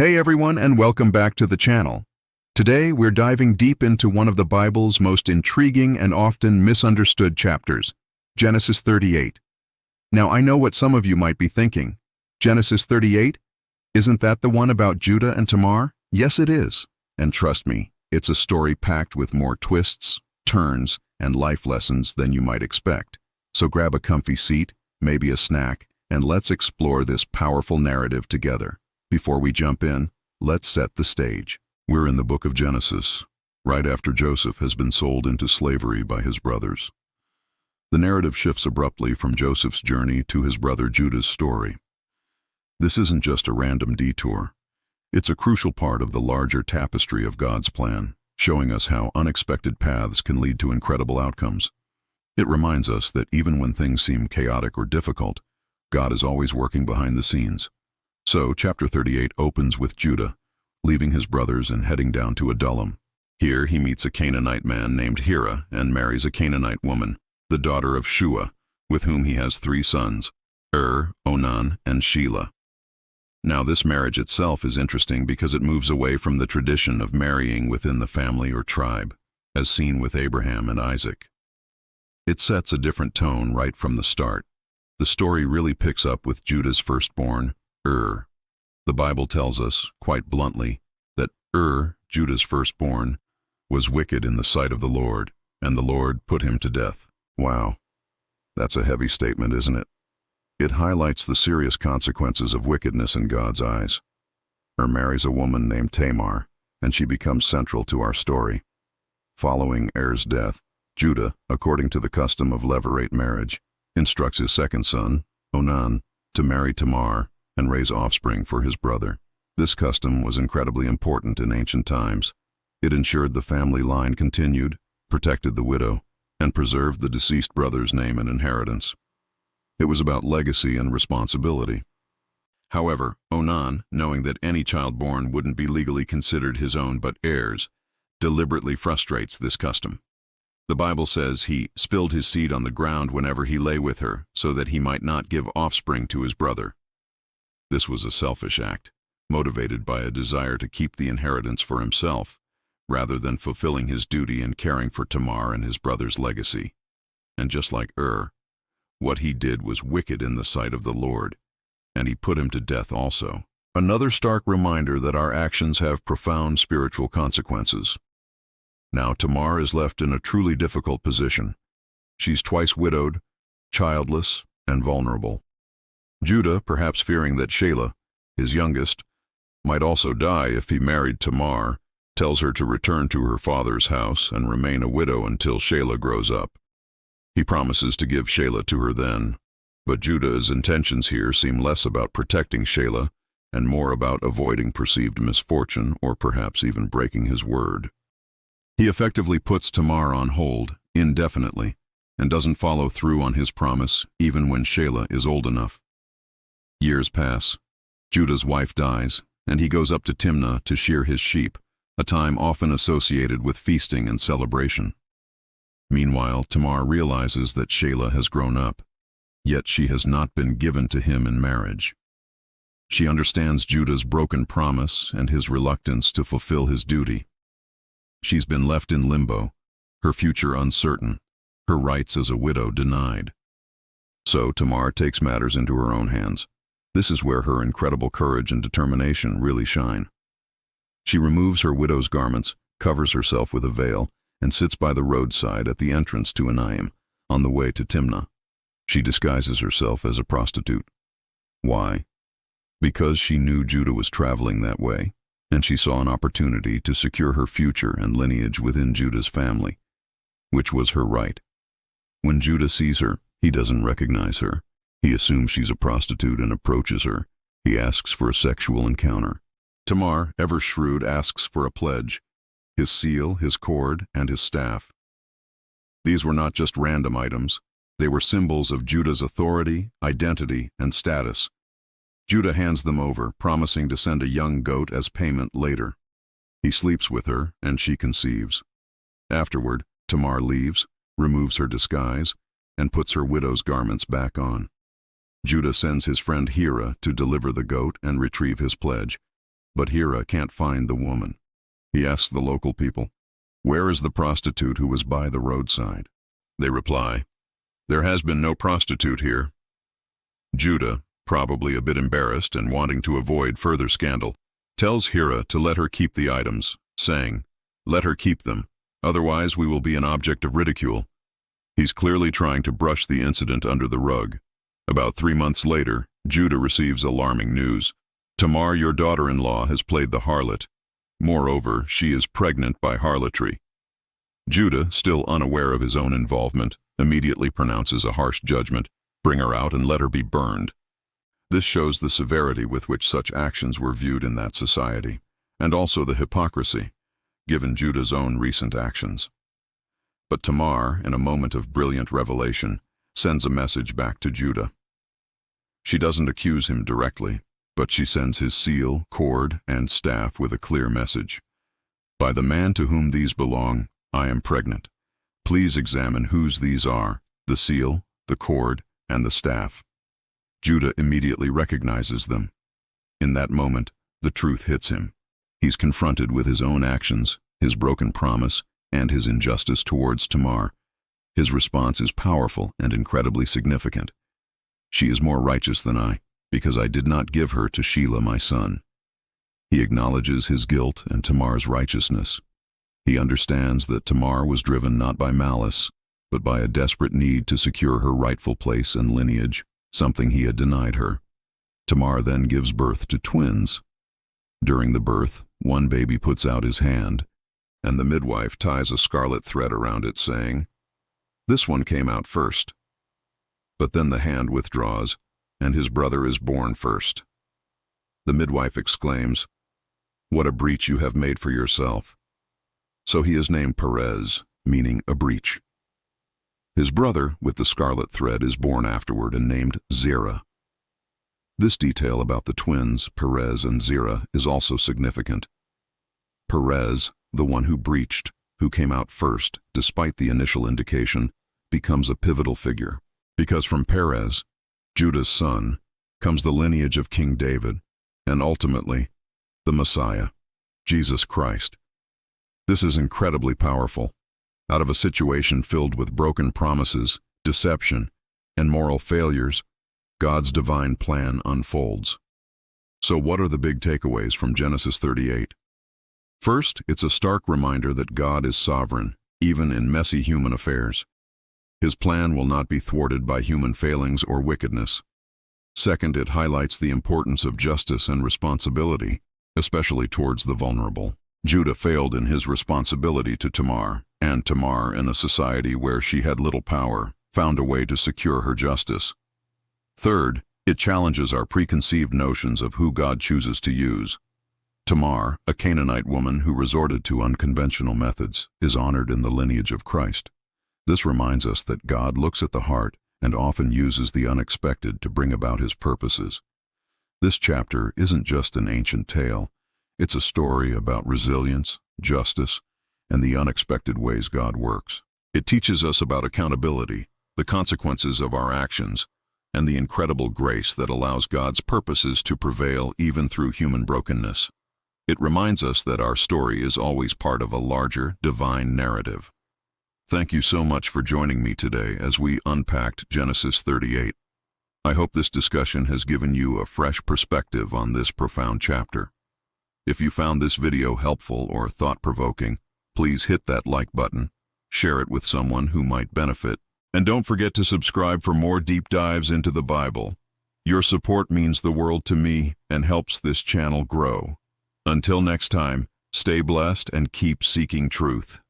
Hey everyone, and welcome back to the channel. Today we're diving deep into one of the Bible's most intriguing and often misunderstood chapters, Genesis 38. Now I know what some of you might be thinking. Genesis 38? Isn't that the one about Judah and Tamar? Yes, it is. And trust me, it's a story packed with more twists, turns, and life lessons than you might expect. So grab a comfy seat, maybe a snack, and let's explore this powerful narrative together. Before we jump in, let's set the stage. We're in the book of Genesis, right after Joseph has been sold into slavery by his brothers. The narrative shifts abruptly from Joseph's journey to his brother Judah's story. This isn't just a random detour. It's a crucial part of the larger tapestry of God's plan, showing us how unexpected paths can lead to incredible outcomes. It reminds us that even when things seem chaotic or difficult, God is always working behind the scenes. So, chapter 38 opens with Judah, leaving his brothers and heading down to Adullam. Here he meets a Canaanite man named Hirah and marries a Canaanite woman, the daughter of Shua, with whom he has 3 sons, Onan, and Shelah. Now this marriage itself is interesting because it moves away from the tradition of marrying within the family or tribe, as seen with Abraham and Isaac. It sets a different tone right from the start. The story really picks up with Judah's firstborn, The Bible tells us, quite bluntly, that Judah's firstborn, was wicked in the sight of the Lord, and the Lord put him to death. Wow, that's a heavy statement, isn't it? It highlights the serious consequences of wickedness in God's eyes. Marries a woman named Tamar, and she becomes central to our story. Following Er's death, Judah, according to the custom of levirate marriage, instructs his second son, Onan, to marry Tamar and raise offspring for his brother. This custom was incredibly important in ancient times. It ensured the family line continued, protected the widow, and preserved the deceased brother's name and inheritance. It was about legacy and responsibility. However, Onan, knowing that any child born wouldn't be legally considered his own but heirs, deliberately frustrates this custom. The Bible says he spilled his seed on the ground whenever he lay with her, so that he might not give offspring to his brother. This was a selfish act, motivated by a desire to keep the inheritance for himself, rather than fulfilling his duty and caring for Tamar and his brother's legacy. And just like what he did was wicked in the sight of the Lord, and he put him to death also. Another stark reminder that our actions have profound spiritual consequences. Now Tamar is left in a truly difficult position. She's twice widowed, childless, and vulnerable. Judah, perhaps fearing that Shelah, his youngest, might also die if he married Tamar, tells her to return to her father's house and remain a widow until Shelah grows up. He promises to give Shelah to her then, but Judah's intentions here seem less about protecting Shelah and more about avoiding perceived misfortune or perhaps even breaking his word. He effectively puts Tamar on hold indefinitely and doesn't follow through on his promise even when Shelah is old enough. Years pass. Judah's wife dies, and he goes up to Timnah to shear his sheep, a time often associated with feasting and celebration. Meanwhile, Tamar realizes that Shelah has grown up, yet she has not been given to him in marriage. She understands Judah's broken promise and his reluctance to fulfill his duty. She's been left in limbo, her future uncertain, her rights as a widow denied. So Tamar takes matters into her own hands. This is where her incredible courage and determination really shine. She removes her widow's garments, covers herself with a veil, and sits by the roadside at the entrance to Enaim, on the way to Timnah. She disguises herself as a prostitute. Why? Because she knew Judah was traveling that way, and she saw an opportunity to secure her future and lineage within Judah's family, which was her right. When Judah sees her, he doesn't recognize her. He assumes she's a prostitute and approaches her. He asks for a sexual encounter. Tamar, ever shrewd, asks for a pledge: his seal, his cord, and his staff. These were not just random items. They were symbols of Judah's authority, identity, and status. Judah hands them over, promising to send a young goat as payment later. He sleeps with her, and she conceives. Afterward, Tamar leaves, removes her disguise, and puts her widow's garments back on. Judah sends his friend Hirah to deliver the goat and retrieve his pledge, But Hirah can't find the woman. He asks the local people, "Where is the prostitute who was by the roadside?" They reply, "There has been no prostitute here." Judah, probably a bit embarrassed and wanting to avoid further scandal, tells Hirah to let her keep the items, saying, "Let her keep them, otherwise we will be an object of ridicule." He's clearly trying to brush the incident under the rug. About 3 months later, Judah receives alarming news. Tamar, your daughter-in-law, has played the harlot. Moreover, she is pregnant by harlotry. Judah, still unaware of his own involvement, immediately pronounces a harsh judgment: bring her out and let her be burned. This shows the severity with which such actions were viewed in that society, and also the hypocrisy, given Judah's own recent actions. But Tamar, in a moment of brilliant revelation, sends a message back to Judah. She doesn't accuse him directly, but she sends his seal, cord, and staff with a clear message. "By the man to whom these belong, I am pregnant. Please examine whose these are, the seal, the cord, and the staff." Judah immediately recognizes them. In that moment, the truth hits him. He's confronted with his own actions, his broken promise, and his injustice towards Tamar. His response is powerful and incredibly significant. "She is more righteous than I, because I did not give her to Shelah my son." He acknowledges his guilt and Tamar's righteousness. He understands that Tamar was driven not by malice, but by a desperate need to secure her rightful place and lineage, something he had denied her. Tamar then gives birth to twins. During the birth, one baby puts out his hand, and the midwife ties a scarlet thread around it, saying, "This one came out first." But then the hand withdraws, and his brother is born first. The midwife exclaims, "What a breach you have made for yourself." So he is named Perez, meaning a breach. His brother, with the scarlet thread, is born afterward and named Zerah. This detail about the twins, Perez and Zerah, is also significant. Perez, the one who breached, who came out first, despite the initial indication, becomes a pivotal figure, because from Perez, Judah's son, comes the lineage of King David, and ultimately, the Messiah, Jesus Christ. This is incredibly powerful. Out of a situation filled with broken promises, deception, and moral failures, God's divine plan unfolds. So what are the big takeaways from Genesis 38? First, it's a stark reminder that God is sovereign, even in messy human affairs. His plan will not be thwarted by human failings or wickedness. Second, it highlights the importance of justice and responsibility, especially towards the vulnerable. Judah failed in his responsibility to Tamar, and Tamar, in a society where she had little power, found a way to secure her justice. Third, it challenges our preconceived notions of who God chooses to use. Tamar, a Canaanite woman who resorted to unconventional methods, is honored in the lineage of Christ. This reminds us that God looks at the heart and often uses the unexpected to bring about his purposes. This chapter isn't just an ancient tale. It's a story about resilience, justice, and the unexpected ways God works. It teaches us about accountability, the consequences of our actions, and the incredible grace that allows God's purposes to prevail even through human brokenness. It reminds us that our story is always part of a larger, divine narrative. Thank you so much for joining me today as we unpacked Genesis 38. I hope this discussion has given you a fresh perspective on this profound chapter. If you found this video helpful or thought-provoking, please hit that like button, share it with someone who might benefit, and don't forget to subscribe for more deep dives into the Bible. Your support means the world to me and helps this channel grow. Until next time, stay blessed and keep seeking truth.